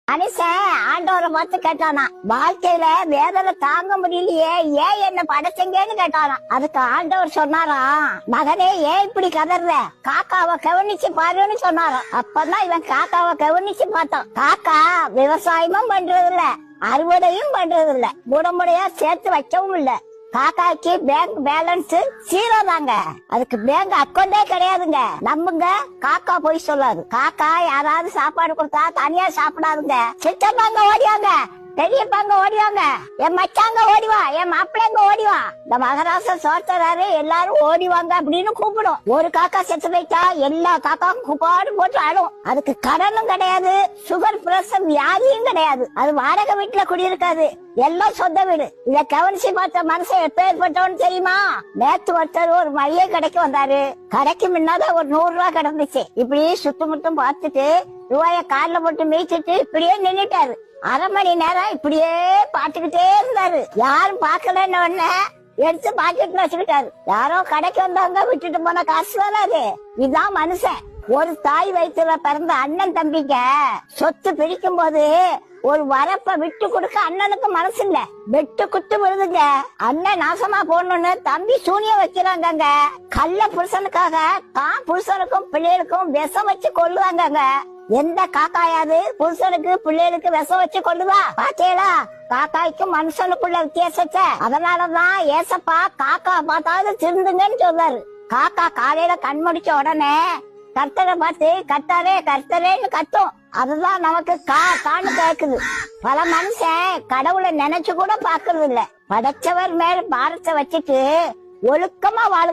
மனுஷன் ஆண்டவரை பார்த்து கேட்டானா, வாழ்க்கையில வேதனை தாங்க முடியலையே, ஏன் என்ன படைச்சங்கன்னு கேட்டானா. அதுக்கு ஆண்டவர் சொன்னாரா, மகனே ஏன் இப்படி கதற, காக்காவை கவனிச்சு பாருன்னு சொன்னாராம். அப்பதான் இவன் காக்காவை கவனிச்சு பார்த்தான். காக்கா விவசாயமும் பண்றது இல்ல, அறுவடையும் பண்றது இல்ல, முடமுடையா சேர்த்து வைக்கவும் இல்ல. காக்காக்கு பேங்க் பேலன்ஸ் 0 தாங்க. அதுக்கு பேங்க் அக்கௌண்டே கிடையாதுங்க. நம்புங்க, காக்கா போய் சொல்லாது. காக்கா யாராவது சாப்பாடு கொடுத்தா தனியா சாப்பிடாதுங்க. சித்தப்பாங்க ஓடிவாங்க, பெரியப்பாங்க ஓடிவாங்க, என் மச்சாங்க ஓடிவா, என் மாப்பிள்ளைங்க ஓடிவா, இந்த மகராச சோத்தராரு எல்லாரும் ஓடிவாங்க அப்படின்னு கூப்பிடும். ஒரு காக்கா செத்து போயிட்டா எல்லா காக்காவும் கூப்பாடு போட்டு ஆடும். அதுக்கு கடனும் கிடையாது, சுகர் பிரஷர் வியாதியும் கிடையாது. அது வாடகை வீட்டுல குடியிருக்காது, எல்லாம் சொந்த வீடு. இத கவனிச்சு பார்த்த மனுஷன் எப்பேற்பட்டவன்னு தெரியுமா? நேத்து ஒருத்தர் ஒரு மளிகை கடைக்கு வந்தாரு. கடைக்கு முன்னாதான் ஒரு 100 ரூபாய் கிடந்துச்சு. இப்படி சுத்தமுட்டும் பார்த்துட்டு ரூபாய கால்ல போட்டு மேய்ச்சிட்டு இப்படியே நின்னுட்டாரு. அரை மணி நேரம் இப்படியே பாத்துக்கிட்டே இருந்தாரு. யாரும் பாக்கலன்னு உடனே எடுத்து பாக்கெட்ல வச்சுக்கிட்டாரு. யாரோ கடைக்கு வந்தாங்க, விட்டுட்டு போன காசு வராது. இதுதான் மனுஷன். ஒரு தாய் வயிற்றுல பிறந்த அண்ணன் தம்பிங்க சொத்து பிரிக்கும் போது ஒரு வரப்ப விட்டு கொடுக்க அண்ணனுக்கு மனசு இல்ல, வெட்டு குத்து விழுதுங்க. அண்ணன் நாசமா போடணும்னு தம்பி சூனியம் வைக்கிறாங்க. கள்ள புருஷனுக்காக தான் புருஷனுக்கும் பிள்ளைகளுக்கும் விஷம் வச்சு கொள்ளுவாங்க. எந்த காக்காயாது புருஷனுக்கு பிள்ளைகளுக்கு விஷம் வச்சு கொள்ளுவா? பாத்தீங்களா காக்காய்க்கும் மனுஷனுக்குள்ள வித்தியாசத்தை? அதனாலதான் ஏசப்பா காக்கா பார்த்தாவது திருந்துங்கன்னு சொல்றாரு. காக்கா காலையில கண் முடிச்ச உடனே கர்த்தரை பார்த்து கர்த்தரே கர்த்தரேன்னு கத்தும். அதுதான் நமக்கு கான்னு கேக்குது. பல மனுஷன் கடவுளை நினைச்சு கூட பாக்குறது இல்ல. படைச்சவர் மேல பாரத்தை வச்சுட்டு ஒழுக்கமா வாழ